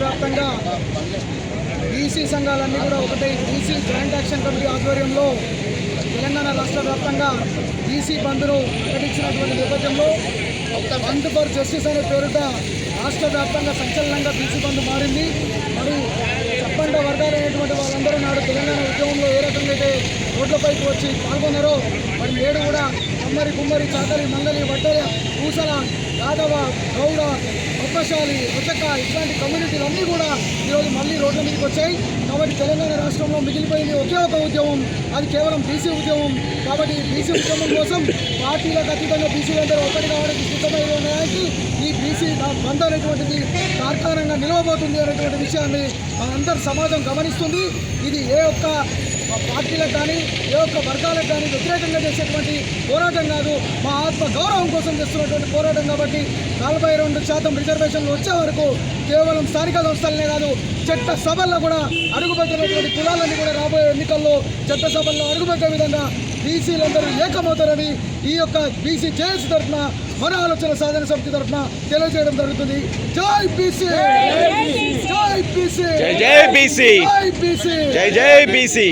వ్యాప్తంగా బీసీ సంఘాలన్నీ కూడా ఒకటి బీసీ జాయింట్ యాక్షన్ కమిటీ ఆధ్వర్యంలో తెలంగాణ రాష్ట్ర వ్యాప్తంగా బీసీ బంద్ను ప్రకటించినటువంటి నేపథ్యంలో బంద్ ఫర్ జస్టిస్ అనే పేరుట రాష్ట్ర వ్యాప్తంగా సంచలనంగా బీసీ బంద్ మారింది. మరి చప్పండ వర్గాలైనటువంటి వాళ్ళందరూ నాడు తెలంగాణ ఉద్యమంలో ఏ రకంగా అయితే రోడ్లపైకి వచ్చి పాల్గొన్నారో మరి నేడు కూడా కమ్మరి కుమ్మరి చాకలి మంగలి వడ్డెల పూసల యాదవ గౌడ ఒక్కశాలి ఒచ్చక్క ఇట్లాంటి కమ్యూనిటీలన్నీ కూడా ఈరోజు మళ్ళీ రోడ్ల మీదకి వచ్చాయి. కాబట్టి తెలంగాణ రాష్ట్రంలో మిగిలిపోయింది ఒకే ఒక ఉద్యమం, అది కేవలం బీసీ ఉద్యమం. కాబట్టి బీసీ ఉద్యమం కోసం పార్టీలకు అతీతంగా బీసీలందరూ ఒకటి కావడానికి సిద్ధమైనడానికి ఈ బీసీ బంద్ అనేటువంటిది తార్కాణంగా నిలవబోతుంది అనేటువంటి విషయాన్ని మనందరూ సమాజం గమనిస్తుంది. ఇది ఏ ఒక్క పార్టీలకు కానీ ఏ ఒక్క వర్గాలకు కానీ వ్యతిరేకంగా చేసేటువంటి పోరాటం కాదు, మా ఆత్మ గౌరవం కోసం చేస్తున్నటువంటి పోరాటం. కాబట్టి 42% రిజర్వేషన్లు వచ్చే వరకు కేవలం స్థానిక సంస్థలనే కాదు చట్ట సభల్లో కూడా అడుగుపెట్టినటువంటి కులాలన్నీ కూడా రాబోయే ఎన్నికల్లో చట్ట సభల్లో అడుగుపెట్టే విధంగా బీసీలందరూ ఏకమవుతారని ఈ యొక్క బీసీ జేఏసీ తరఫున మన ఆలోచన సాధన సమితి తరఫున తెలియజేయడం జరుగుతుంది. జై బీసీ, జై బీసీ, జై జై బీసీ, జై బీసీ, జై జై బీసీ.